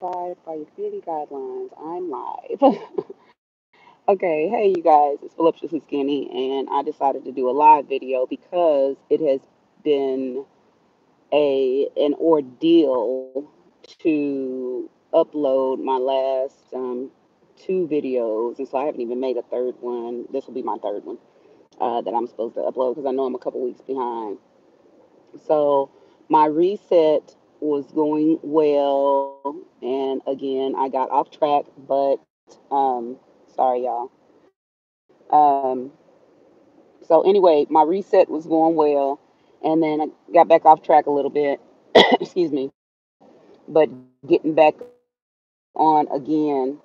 by your beauty guidelines. I'm live. Okay, hey you guys, it's Voluptuously Skinny, and I decided to do a live video because it has been an ordeal to upload my last two videos, and so I haven't even made a third one. This will be my third one that I'm supposed to upload because I know I'm a couple weeks behind. So my reset was going well, and again, I got off track, but sorry, y'all. Um, so anyway, my reset was going well, and then I got back off track a little bit. Excuse me, but getting back on again,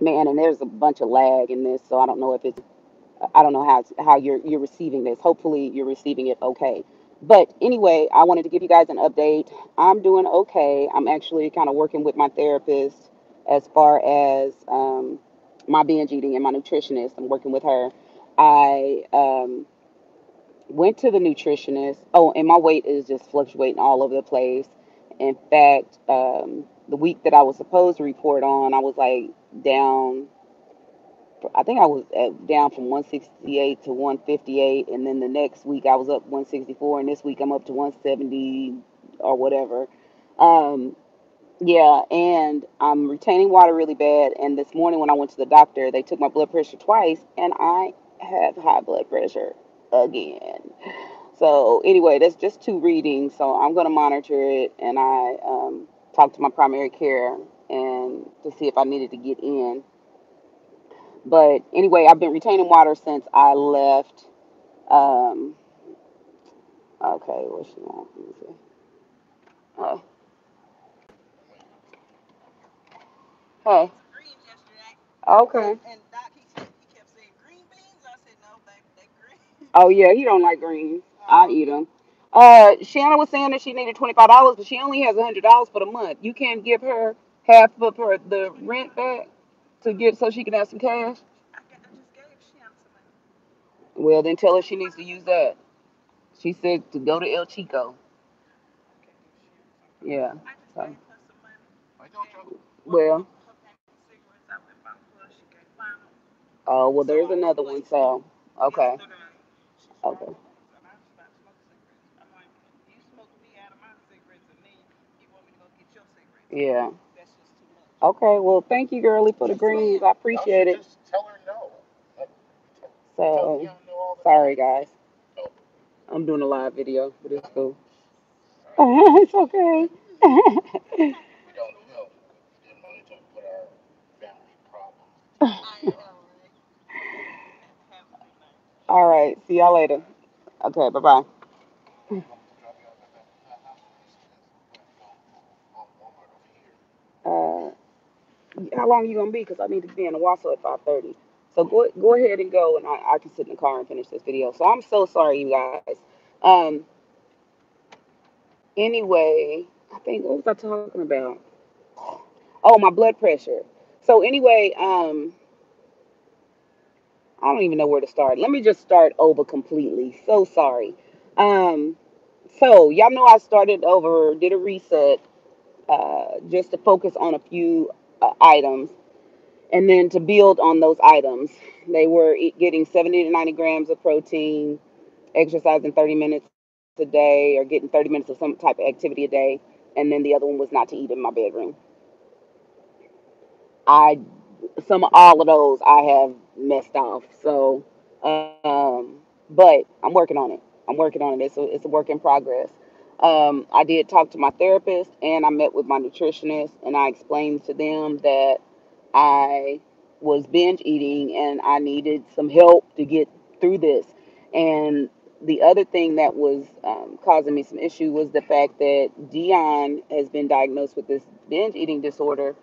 man. And there's a bunch of lag in this, so I don't know if it's I don't know how you're receiving this. Hopefully, you're receiving it okay. But anyway, I wanted to give you guys an update. I'm doing okay. I'm actually kind of working with my therapist as far as my binge eating and my nutritionist. I'm working with her. I went to the nutritionist. Oh, and my weight is just fluctuating all over the place. In fact, the week that I was supposed to report on, I was like down. I think I was down from 168 to 158, and then the next week I was up 164, and this week I'm up to 170 or whatever. Um, yeah, and I'm retaining water really bad. And this morning when I went to the doctor, they took my blood pressure twice, and I have high blood pressure again. So anyway, that's just two readings. So I'm going to monitor it, and I talked to my primary care and to see if I needed to get in. But anyway, I've been retaining water since I left. Um, okay, what she want? Let me see. Oh, hey. Okay. Oh yeah, he don't like greens. I eat them. Shanna was saying that she needed $25, but she only has $100 for the month. You can't give her half of her the rent back to get so she can have some cash. Well, then tell her she needs to use that. She said to go to El Chico. Yeah. So, well, oh well, there's another one. So, okay, okay, yeah. Okay, well, thank you, girlie, for the greens. I appreciate it. So, sorry, guys. I'm doing a live video, but it's cool. It's okay. All right, see y'all later. Okay, bye bye. Uh, how long you gonna be? Cause I need to be in the Wasso at 5:30. So go ahead and go, and I can sit in the car and finish this video. So I'm so sorry, you guys. Um, anyway, I think what was I talking about? Oh, my blood pressure. So anyway, I don't even know where to start. Let me just start over completely. So sorry. Um, so y'all know I started over, did a reset, just to focus on a few items, and then to build on those items. They were getting 70 to 90 grams of protein, exercising 30 minutes a day, or getting 30 minutes of some type of activity a day, and then the other one was not to eat in my bedroom. I some of all of those I have messed off. So, but I'm working on it. I'm working on it. It's a work in progress. I did talk to my therapist and I met with my nutritionist and I explained to them that I was binge eating and I needed some help to get through this. And the other thing that was causing me some issue was the fact that Dion has been diagnosed with this binge eating disorder,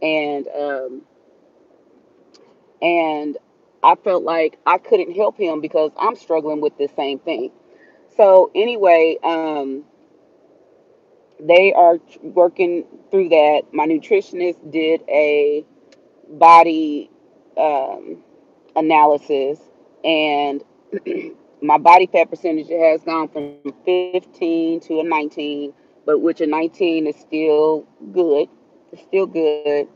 and and I felt like I couldn't help him because I'm struggling with the same thing. So anyway, they are working through that. My nutritionist did a body um, analysis, and my body fat percentage has gone from 15 to a 19, but which a 19 is still good. still good.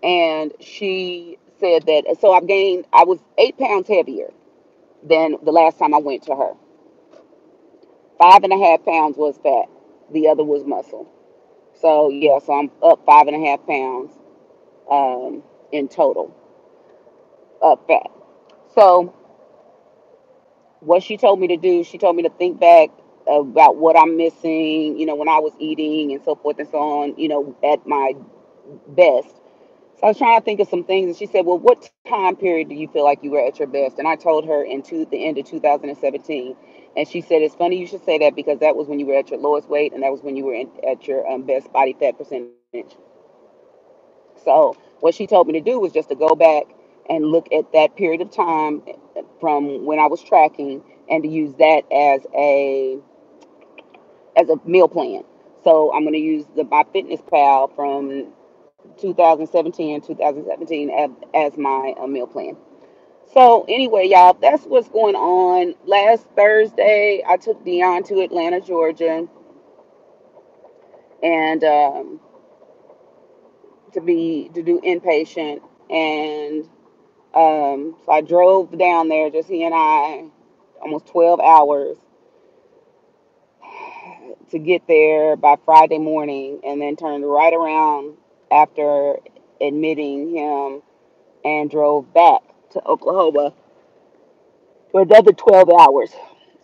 And she said that, so I was 8 pounds heavier than the last time I went to her. 5.5 pounds was fat, the other was muscle. So yeah, so I'm up 5.5 pounds in total fat. So what she told me to do, she told me to think back about what I'm missing, when I was eating and so forth and so on, at my best. So I was trying to think of some things, and she said, "Well, what time period do you feel like you were at your best?" And I told her the end of 2017, and she said, "It's funny you should say that because that was when you were at your lowest weight, and that was when you were at your best body fat percentage." So what she told me to do was just to go back and look at that period of time from when I was tracking, and to use that as a meal plan. So I'm going to use the My Fitness Pal from 2017 as my meal plan. So anyway, y'all, that's what's going on. Last Thursday, I took Dion to Atlanta, Georgia, and to do inpatient, and so I drove down there, just he and I, almost 12 hours to get there by Friday morning, and then turned right around after admitting him and drove back to Oklahoma for another 12 hours.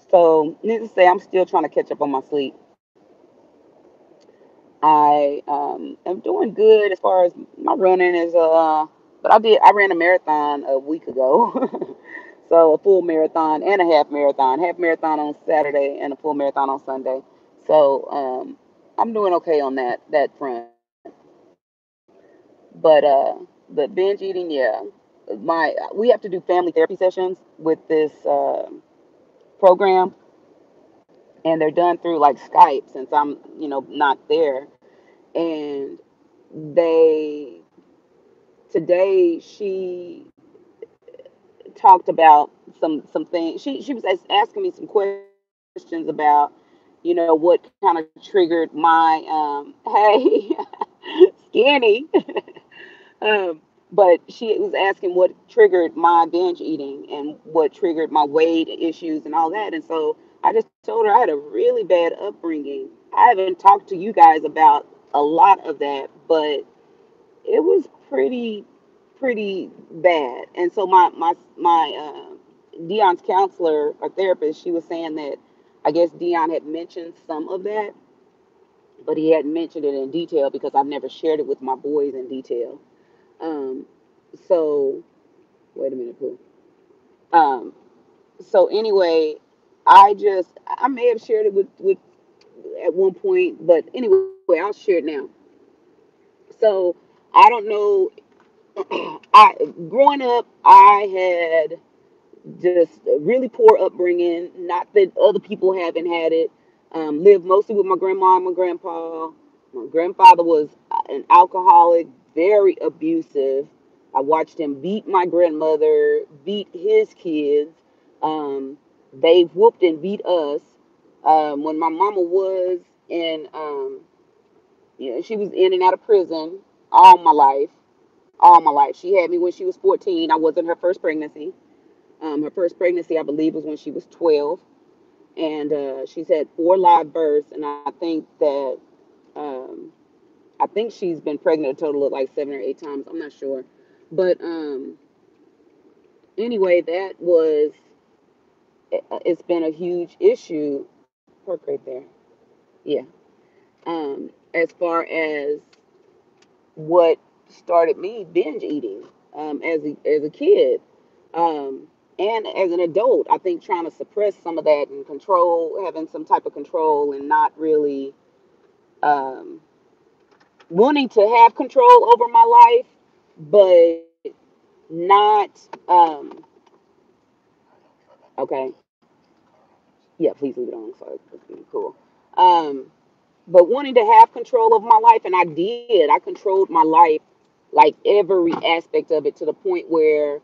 So, needless to say, I'm still trying to catch up on my sleep. I am doing good as far as my running is, but I ran a marathon a week ago. So a full marathon and a half marathon on Saturday and a full marathon on Sunday. So I'm doing okay on that front. But the binge eating, yeah, we have to do family therapy sessions with this program, and they're done through like Skype since I'm not there. And they today she talked about some things. She was asking me some questions about what kind of triggered my hey skinny. But she was asking what triggered my binge eating and what triggered my weight issues and all that. And so I just told her I had a really bad upbringing. I haven't talked to you guys about a lot of that, but it was pretty bad. And so my Dion's counselor or therapist, she was saying that I guess Dion had mentioned some of that, but he hadn't mentioned it in detail because I've never shared it with my boys in detail. Um, so wait a minute, Pooh. Um, so anyway, I may have shared it with at one point, but anyway, I'll share it now. So I don't know. I growing up, I had just a really poor upbringing. Not that other people haven't had it. Lived mostly with my grandma and my grandpa. My grandfather was an alcoholic, very abusive. I watched him beat my grandmother, beat his kids. Um, they whooped and beat us. When my mama was in, she was in and out of prison all my life. All my life. She had me when she was 14. I wasn't her first pregnancy. Her first pregnancy, I believe, was when she was 12, and she's had 4 live births. And um, I think she's been pregnant a total of like 7 or 8 times. I'm not sure, but anyway, it's been a huge issue. Pork right there, yeah. As far as what started me binge eating as a kid, um, and as an adult. I think trying to suppress some of that and control, having some type of control, and not really um, wanting to have control over my life, but not okay. Yeah, please leave it on. So it's cool. Um, but wanting to have control of my life, and I did. I controlled my life, like every aspect of it, to the point where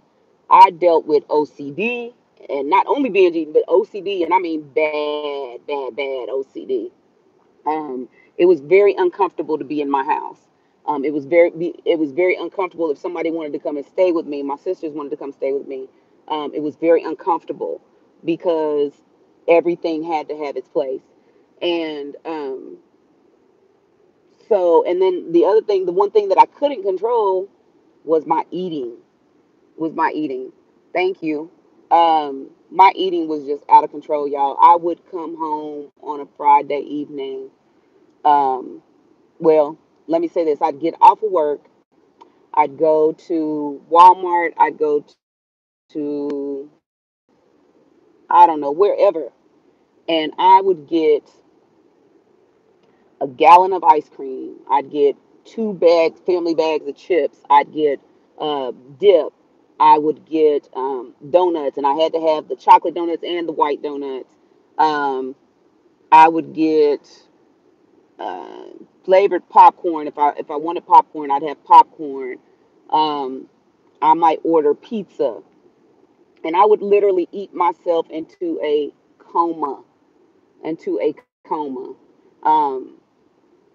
I dealt with OCD, and not only binge eating, but OCD, and I mean bad OCD. It was very uncomfortable to be in my house. It was very uncomfortable if somebody wanted to come and stay with me. My sisters wanted to come stay with me. It was very uncomfortable because everything had to have its place. And and then the other thing, the one thing that I couldn't control was my eating. Was my eating. Thank you. My eating was just out of control, y'all. I would come home on a Friday evening. Um, well, let me say this: I'd get off of work. I'd go to Walmart. I'd go to, I don't know, wherever, and I would get a gallon of ice cream. I'd get family bags of chips. I'd get dip. I would get donuts, and I had to have the chocolate donuts and the white donuts. Um, I would get uh, flavored popcorn. If I wanted popcorn, I'd have popcorn. Um, I might order pizza, and I would literally eat myself coma, into a coma. Um,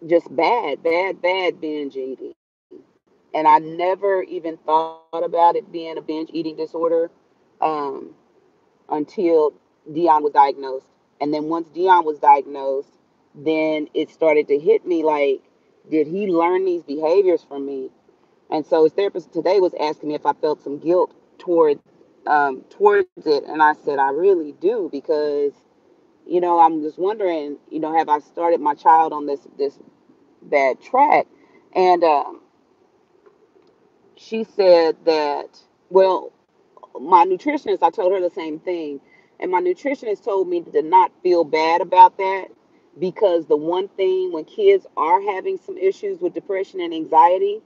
just bad binge eating. And I never even thought about it being a binge eating disorder um, until Dion was diagnosed. And then once Dion was diagnosed, then it started to hit me like, did he learn these behaviors from me? And so his therapist today was asking me if I felt some guilt towards it, and I said I really do because I'm just wondering, have I started my child on this bad track? And she said that, well, my nutritionist, I told her the same thing. And my nutritionist told me to not feel bad about that because the one thing when kids are having some issues with depression and anxiety,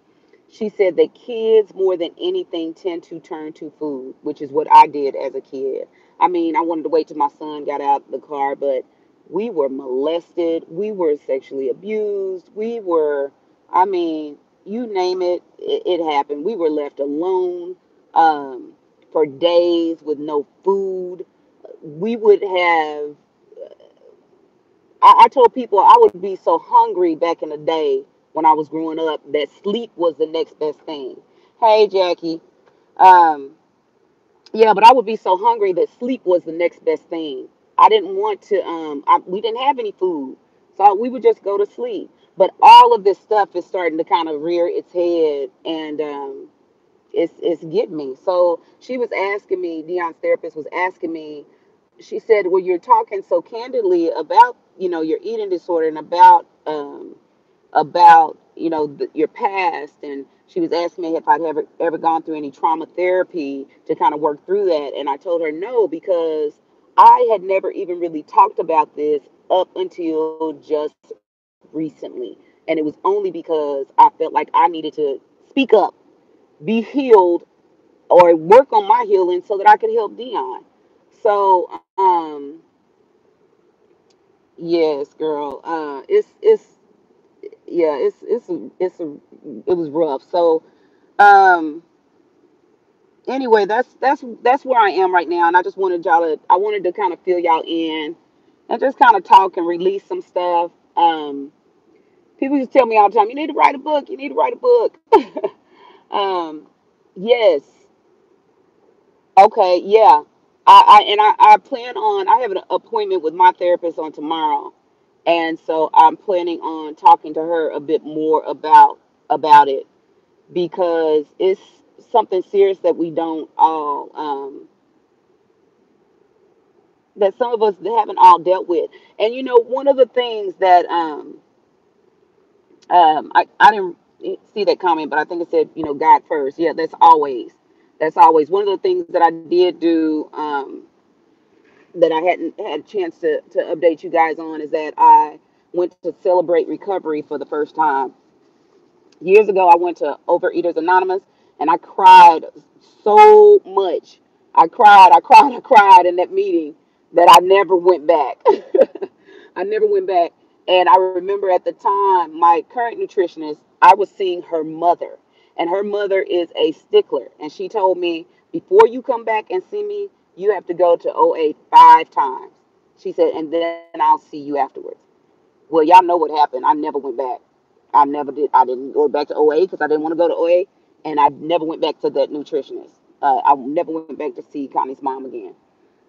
she said that kids more than anything tend to turn to food, which is what I did as a kid. I mean, I wanted to wait till my son got out of the car, but we were molested, we were sexually abused, I mean, you name it happened. We were left alone um, for days with no food. We would have, I told people I would be so hungry back in the day when I was growing up that sleep was the next best thing. Hey, Jackie. Um, yeah, but I would be so hungry that sleep was the next best thing. I didn't want to, we didn't have any food. So we would just go to sleep. But all of this stuff is starting to kind of rear its head, and it's getting me. So she was asking me, Dion's therapist was asking me, she said, well, you're talking so candidly about, your eating disorder and about your past, and she was asking me if I'd ever gone through any trauma therapy to kind of work through that, and I told her no because I had never even really talked about this up until just recently, and it was only because I felt like I needed to speak up, be healed, or work on my healing so that I could help Dion. So yes, girl, it's yeah, it was rough. So um anyway, that's where I am right now, and I wanted to kind of fill y'all in and just kind of talk and release some stuff. People just tell me all the time, you need to write a book, you need to write a book. um yes, okay, yeah. I plan on, I have an appointment with my therapist on tomorrow, and so I'm planning on talking to her a bit more about it because it's something serious that we don't all that some of us haven't all dealt with. And one of the things that I didn't see that comment, but I think it said, God first. Yeah, that's always one of the things that I did do, that I hadn't had a chance to update you guys on, is that I went to celebrate recovery for the first time. Years ago, I went to Overeaters Anonymous, and I cried so much. I cried in that meeting that I never went back. I never went back. And I remember at the time, my current nutritionist, I was seeing her mother, and her mother is a stickler. And she told me, before you come back and see me, you have to go to OA 5 times. She said, and then I'll see you afterwards. Well, y'all know what happened. I never went back. I didn't go back to OA because I didn't want to go to OA, and I never went back to that nutritionist. I never went back to see Connie's mom again,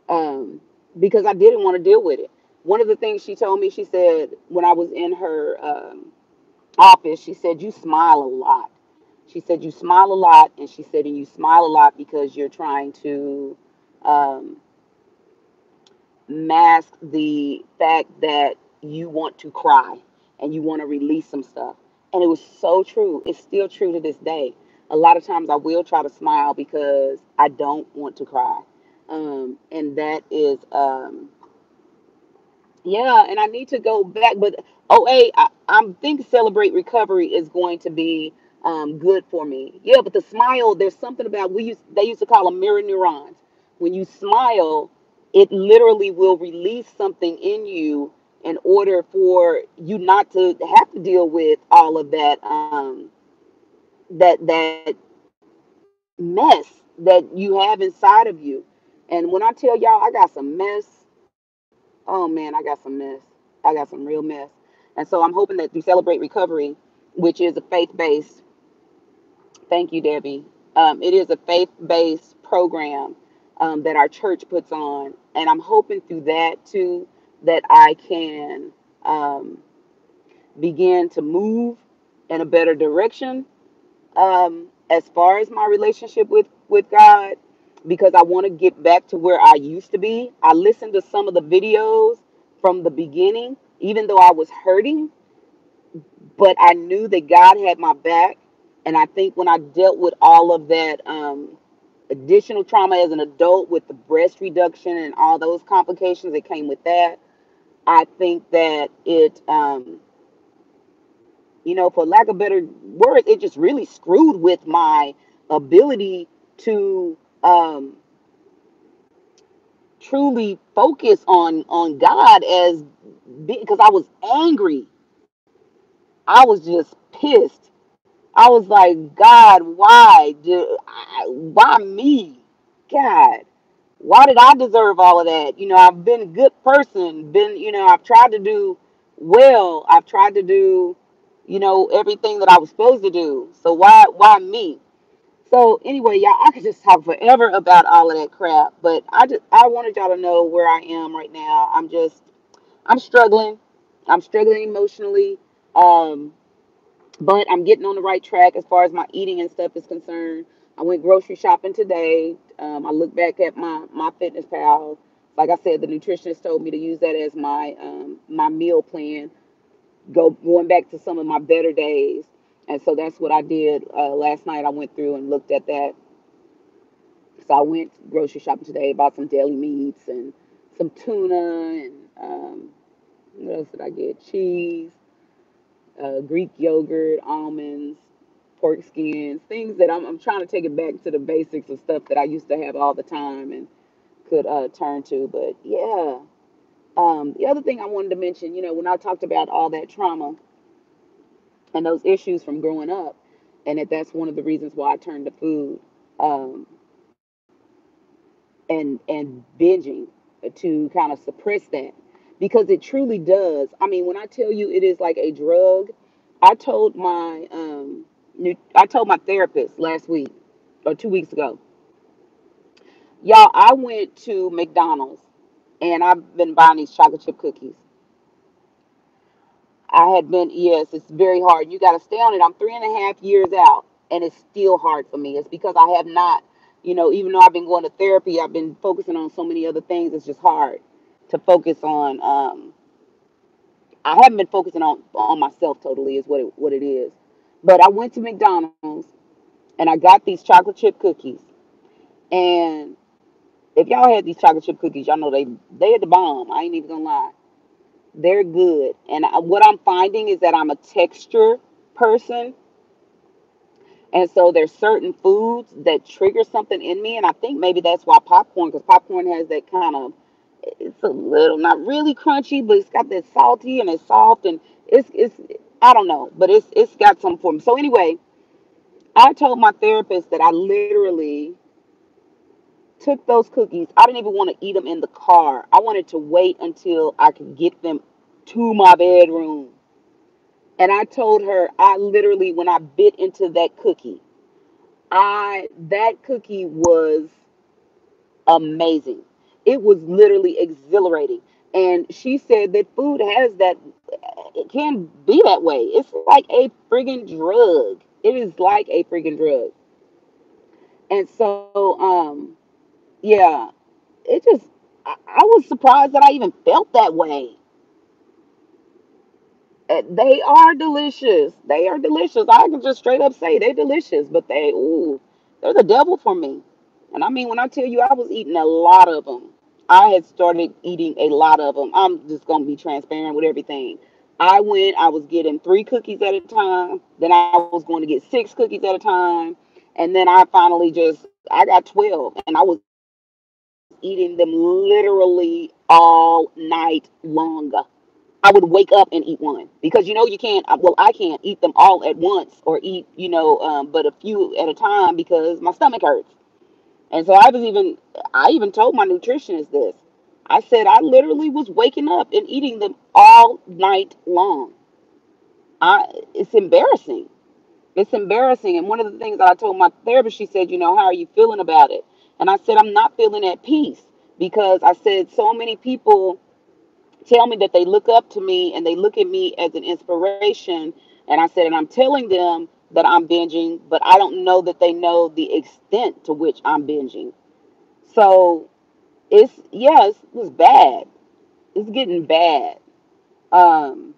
um, because I didn't want to deal with it. One of the things she told me, she said when I was in her office, she said you smile a lot. She said you smile a lot, and she said and you smile a lot because you're trying to um, mask the fact that you want to cry and you want to release some stuff. And it was so true. It's still true to this day. A lot of times I will try to smile because I don't want to cry. And that is yeah, and I need to go back, but OA, I'm think Celebrate Recovery is going to be good for me. Yeah, but the smile, there's something about they used to call them mirror neurons. When you smile, it literally will release something in you in order for you not to have to deal with all of that that mess that you have inside of you. And when I tell y'all I got some mess, oh man, I got some mess. I got some real mess. And so I'm hoping that through Celebrate Recovery, which is a faith based, thank you, Debbie. It is a faith based program that our church puts on. And I'm hoping through that too that I can um, begin to move in a better direction as far as my relationship with God, because I want to get back to where I used to be. I listened to some of the videos from the beginning, even though I was hurting, but I knew that God had my back. And I think when I dealt with all of that additional trauma as an adult with the breast reduction and all those complications that came with that, I think that for lack of better words, it just really screwed with my ability to truly focus on God as because I was angry. I was just pissed. I was like, God, why me? God, why did I deserve all of that? I've been a good person. I've tried to do well. I've tried to do, everything that I was supposed to do. So why me? So anyway, y'all, I could just talk forever about all of that crap, but I wanted y'all to know where I am right now. I'm struggling. I'm struggling emotionally. Um, but I'm getting on the right track as far as my eating and stuff is concerned. I went grocery shopping today. I looked back at my Fitness Pal. Like I said, the nutritionist told me to use that as my meal plan. Going back to some of my better days, and so that's what I did last night. I went through and looked at that. So I went grocery shopping today, bought some deli meats and some tuna and what else did I get? Cheese, Greek yogurt, almonds, pork skins, things that I'm trying to take it back to the basics of stuff that I used to have all the time and could turn to. But yeah, the other thing I wanted to mention, when I talked about all that trauma and those issues from growing up, and that's one of the reasons why I turned to food um, and binging to kind of suppress that because it truly does. I mean, when I tell you it is like a drug, I told I told my therapist last week or 2 weeks ago, y'all, I went to McDonald's and I've been buying these chocolate chip cookies. I had been, yes, it's very hard. You got to stay on it. I'm 3.5 years out, and it's still hard for me. It's because I have not, even though I've been going to therapy, I've been focusing on so many other things. It's just hard to focus on. I haven't been focusing on myself totally, is what it is. But I went to McDonald's and I got these chocolate chip cookies. And if y'all had these chocolate chip cookies, y'all know they at the bomb. I ain't even gonna lie. They're good. And what I'm finding is that I'm a texture person. And so there's certain foods that trigger something in me. And I think maybe that's why popcorn, because popcorn has that kind of, it's a little, not really crunchy, but it's got that salty and it's soft and it's I don't know, but it's got some for me. So anyway, I told my therapist that I literally took those cookies. I didn't even want to eat them in the car. I wanted to wait until I could get them to my bedroom. And I told her, I literally, when I bit into that cookie, that cookie was amazing. It was literally exhilarating. And she said that food has that, it can be that way. It's like a friggin' drug. It is like a friggin' drug. And so, yeah, it just, I was surprised that I even felt that way. They are delicious. They are delicious. I can just straight up say they're delicious, but they're the devil for me. And I mean, when I tell you I was eating a lot of them, I had started eating a lot of them. I'm just going to be transparent with everything. I was getting 3 cookies at a time. Then I was going to get 6 cookies at a time. And then I got 12 and I was eating them literally all night long. I would wake up and eat one because you can't. Well, I can't eat them all at once or eat but a few at a time because my stomach hurts. And so I even told my nutritionist this. I said I literally was waking up and eating them all night long. It's embarrassing. It's embarrassing. And one of the things that I told my therapist, she said, how are you feeling about it? And I said I'm not feeling at peace because I said so many people tell me that they look up to me and they look at me as an inspiration. And I said, and I'm telling them that I'm binging, but I don't know that they know the extent to which I'm binging. So it was bad. It's getting bad. Um,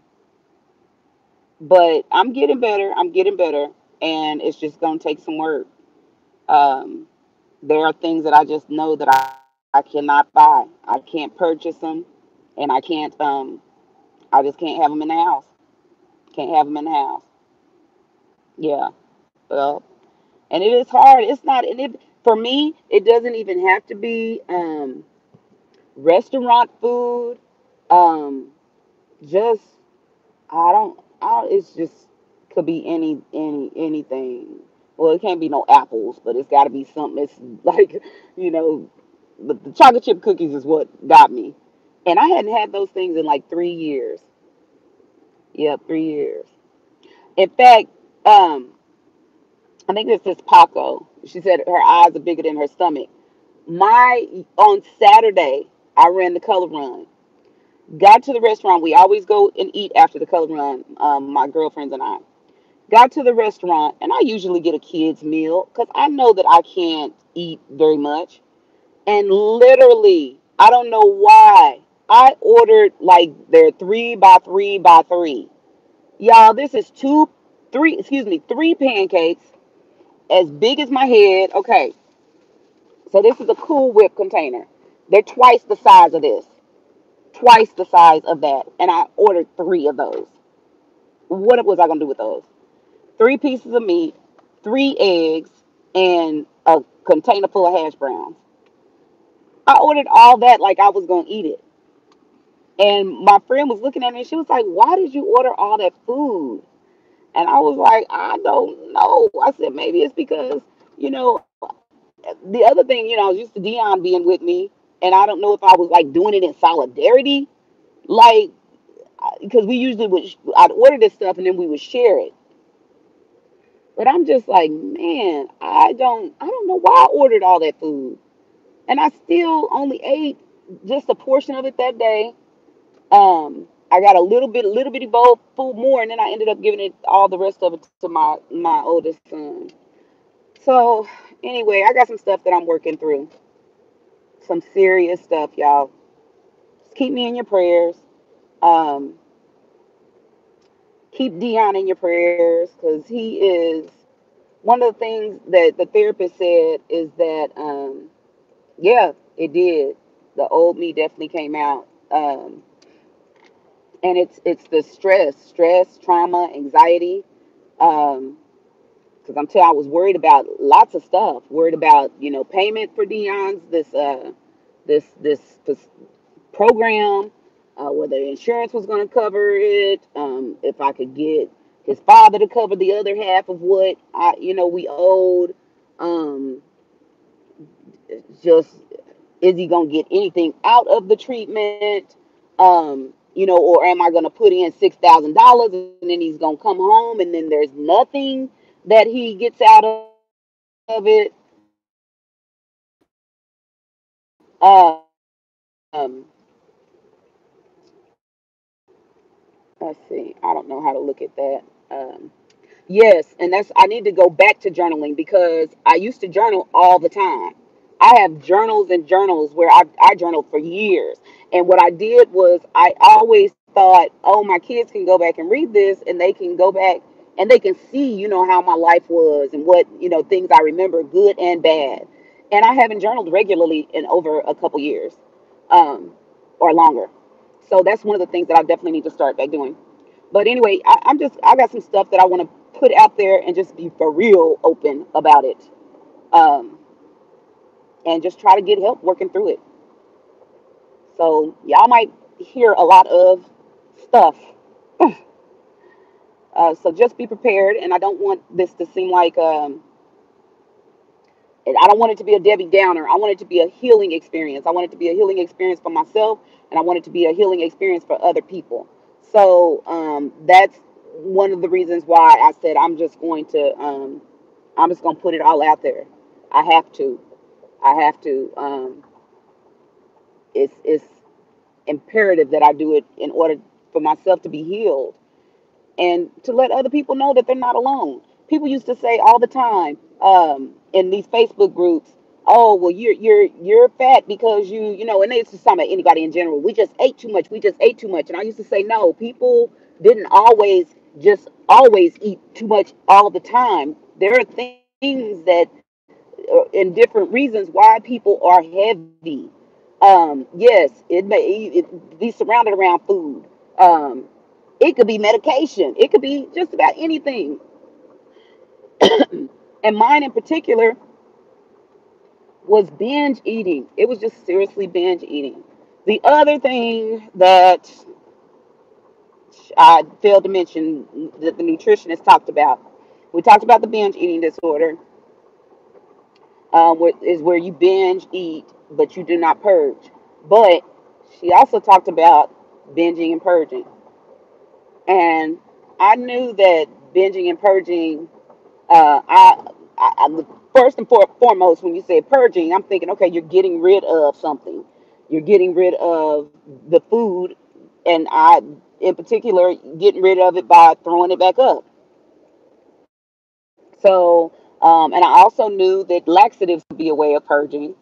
but I'm getting better. I'm getting better. And it's just going to take some work. Um, there are things that I just know that I cannot buy. I can't purchase them and I just can't have them in the house. Can't have them in the house. Yeah. Well, and it is hard. It's not, and it for me, it doesn't even have to be restaurant food. Um, just it's just could be anything. Well, it can't be no apples, but it's got to be something that's like, you know, the chocolate chip cookies is what got me. And I hadn't had those things in like 3 years. Yep, 3 years. In fact, um, I think this is Paco. She said her eyes are bigger than her stomach. My On Saturday, I ran the color run. Got to the restaurant. We always go and eat after the color run. My girlfriends and I got to the restaurant, and I usually get a kid's meal because I know that I can't eat very much. And literally, I don't know why I ordered like their 3 by 3 by 3. Y'all, this is three pancakes as big as my head. Okay, so this is a Cool Whip container. They're twice the size of this, twice the size of that, and I ordered 3 of those. What was I gonna do with those? 3 pieces of meat, 3 eggs, and a container full of hash browns. I ordered all that like I was gonna eat it. And my friend was looking at me and she was like, "Why did you order all that food?" And I was like, "I don't know." I said, "Maybe it's because, you know, the other thing, I was used to Dion being with me, and I don't know if I was like doing it in solidarity, like, because we usually I'd order this stuff and then we would share it. But I'm just like, man, I don't know why I ordered all that food. And I still only ate just a portion of it that day. I got little bitty bowl full more, and then I ended up giving it all the rest of it to my oldest son. So anyway, I got some stuff that I'm working through, some serious stuff, y'all. Just keep me in your prayers. Um, keep Dion in your prayers because he is one of the things that the therapist said is that yeah, it did. The old me definitely came out. And it's the stress, trauma, anxiety. Um, because I'm telling, I was worried about lots of stuff. Worried about payment for Dion's this program, whether insurance was going to cover it, if I could get his father to cover the other half of what we owed. Um, just is he gonna get anything out of the treatment? or am I going to put in $6,000 and then he's going to come home and then there's nothing that he gets out of it? Um, let's see. I don't know how to look at that. Yes, and that's I need to go back to journaling because I used to journal all the time. I have journals and journals where I journaled for years. And what I did was I always thought, oh, my kids can go back and read this and they can go back and they can see, how my life was and what, things I remember, good and bad. And I haven't journaled regularly in over a couple years, um, or longer. So that's one of the things that I definitely need to start back doing. But anyway, I got some stuff that I want to put out there and just be for real open about it, um, and just try to get help working through it. So y'all might hear a lot of stuff. So just be prepared, and I don't want this to seem like and I don't want it to be a Debbie Downer. I want it to be a healing experience. I want it to be a healing experience for myself, and I want it to be a healing experience for other people. So that's one of the reasons why I said I'm just going to put it all out there. I have to. I have to. It's imperative that I do it in order for myself to be healed and to let other people know that they're not alone. People used to say all the time, in these Facebook groups, "Oh, well, you're fat because and they used to talk about anybody in general. We just ate too much. We just ate too much. And I used to say, no, people didn't always eat too much all the time. There are things that and different reasons why people are heavy. Yes, it be surrounded around food. Um, it could be medication. It could be just about anything. And mine in particular was binge eating. It was just seriously binge eating. The other thing that I failed to mention that the nutritionist talked about, we talked about the binge eating disorder, is where you binge eat but you do not purge. But she also talked about binging and purging. And I knew that binging and purging, uh, I, first and foremost, when you say purging, I'm thinking, okay, you're getting rid of something. You're getting rid of the food, and in particular, getting rid of it by throwing it back up. So, and I also knew that laxatives could be a way of purging.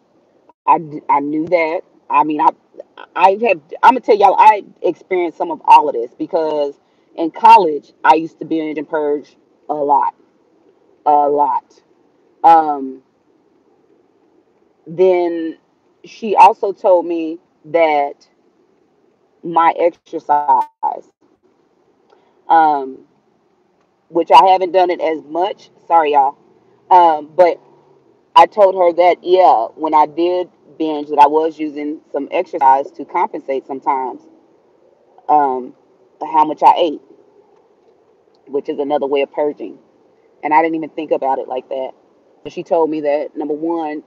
I knew that. I mean, I'm gonna tell y'all, I experienced some of all of this because in college, I used to binge and purge a lot, a lot. Um, then she also told me that my exercise, um, which I haven't done it as much. Sorry, y'all. But I told her that, yeah, when I did binge, that I was using some exercise to compensate sometimes, um, how much I ate, which is another way of purging. And I didn't even think about it like that. So she told me that number one,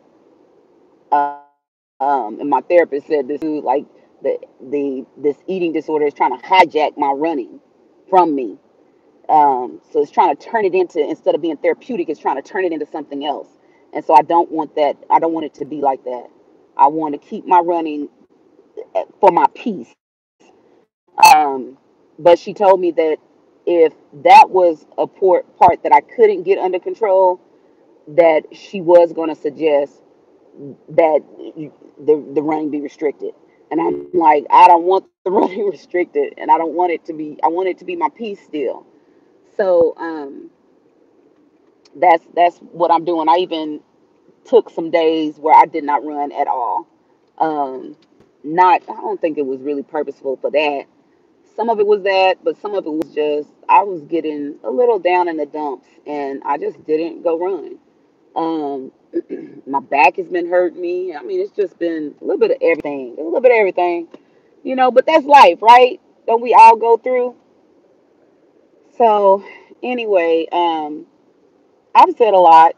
and my therapist said this too, like this eating disorder is trying to hijack my running from me. So it's trying to turn it into, instead of being therapeutic, it's trying to turn it into something else. And so I don't want that. I don't want it to be like that. I want to keep my running for my peace. But she told me that if that was a part that I couldn't get under control, that she was going to suggest that the running be restricted. And I'm like, I don't want the running restricted, and I don't want it to be. I want it to be my peace still. So that's what I'm doing. I even took some days where I did not run at all. Um, not, I don't think it was really purposeful for that. Some of it was that, but some of it was just I was getting a little down in the dumps, and I just didn't go run. Um, my back has been hurting me. I mean, it's just been a little bit of everything, a little bit of everything, But that's life, right? Don't we all go through? So, anyway, I've said a lot.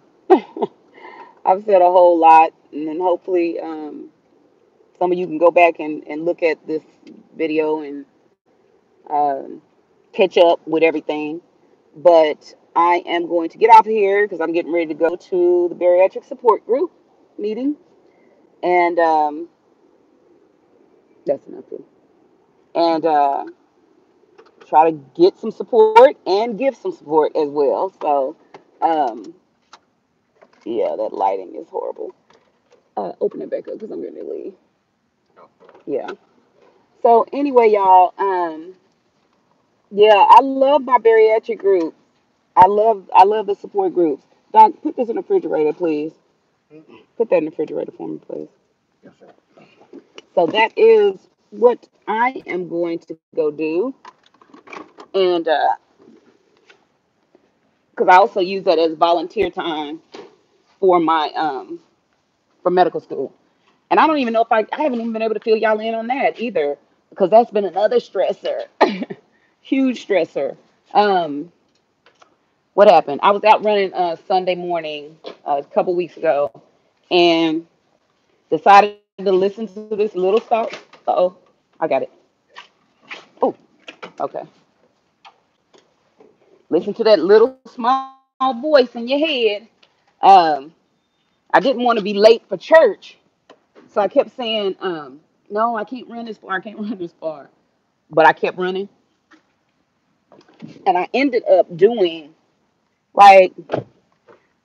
I've said a whole lot, and then hopefully, some of you can go back and look at this video and um, catch up with everything. But I am going to get off of here because I'm getting ready to go to the bariatric support group meeting, and that's enough food. And try to get some support and give some support as well. So, um, yeah, that lighting is horrible. Open it back up because I'm going to leave. Yeah. So anyway, y'all, yeah, I love my bariatric group. I love the support groups. Doc, put this in the refrigerator, please. Put that in the refrigerator for me, please. So that is what I am going to go do, and because I also use that as volunteer time for my for medical school. And I don't even know if I haven't even been able to fill y'all in on that either, because that's been another stressor, huge stressor. Um, what happened? I was out running Sunday morning a couple weeks ago, and decided to listen to this little song. Oh, I got it. Oh, okay. Listen to that little small voice in your head. Um, I didn't want to be late for church, so I kept saying, "No, I can't run this far. I can't run this far." But I kept running, and I ended up doing like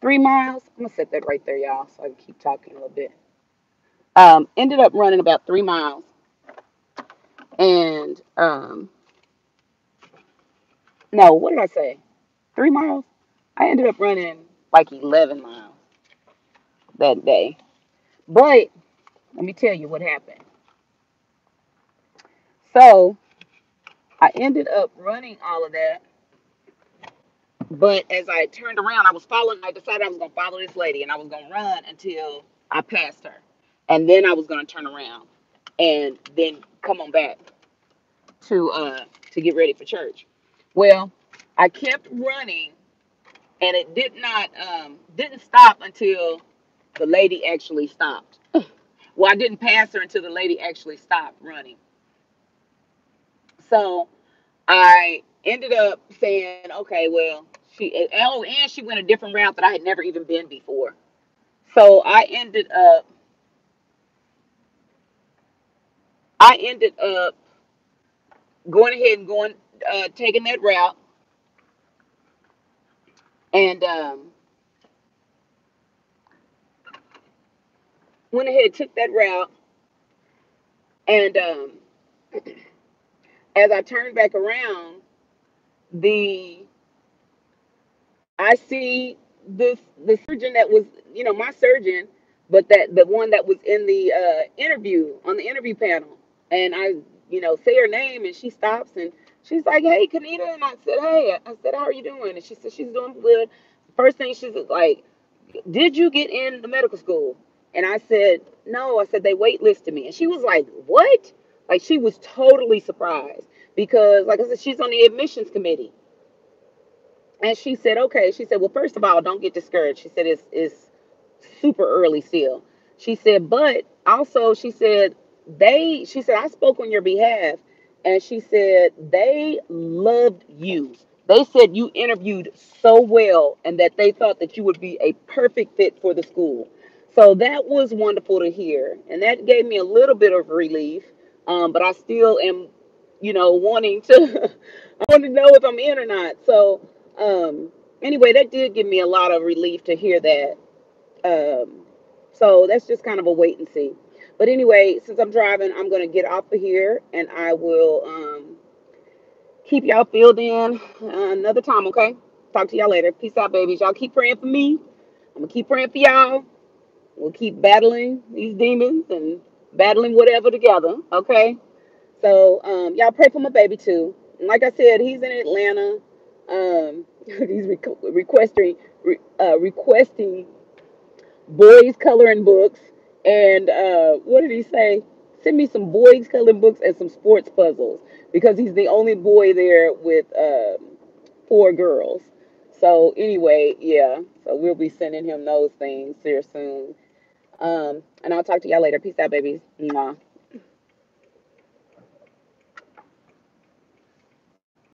3 miles. I'm gonna set that right there, y'all, so I can keep talking a little bit. Ended up running about 3 miles, and no, what did I say? 3 miles. I ended up running like 11 miles that day. But let me tell you what happened. So I ended up running all of that. But as I turned around, I was following. I decided I was gonna follow this lady, and I was gonna run until I passed her, and then I was gonna turn around and then come on back to get ready for church. Well, I kept running, and it didn't stop until the lady actually stopped. Well, I didn't pass her until the lady actually stopped running. So I ended up saying, okay, well, and she went a different route that I had never even been before. So I ended up going ahead and going taking that route, and went ahead and took that route, and as I turned back around, the I see the surgeon that was, my surgeon, but that the one that was in the interview on the interview panel, and I, say her name, and she stops, and she's like, "Hey, Kanita," and I said, "Hey," I said, "How are you doing?" And she said she's doing good. First thing she's like, "Did you get in the medical school?" And I said, "No." I said, "They waitlisted me," and she was like, "What?" Like she was totally surprised because, like I said, she's on the admissions committee. And she said, okay. She said, well, first of all, don't get discouraged. She said, it's super early still. She said, but also, she said, I spoke on your behalf. And she said, they loved you. They said you interviewed so well and that they thought that you would be a perfect fit for the school. So that was wonderful to hear. And that gave me a little bit of relief. But I still am, wanting to, I want to know if I'm in or not. So, anyway, that did give me a lot of relief to hear that. Um, so that's just kind of a wait and see. But anyway, since I'm driving, I'm gonna get off of here, and I will keep y'all filled in another time. Okay. Talk to y'all later. Peace out, babies. Y'all keep praying for me. I'm gonna keep praying for y'all. We'll keep battling these demons and battling whatever together. Okay. So y'all pray for my baby too. And like I said, he's in Atlanta. He's requesting boys coloring books, and what did he say? Send me some boys coloring books and some sports puzzles because he's the only boy there with 4 girls. So anyway, yeah. So we'll be sending him those things here soon. And I'll talk to y'all later. Peace out, babies. Mwah.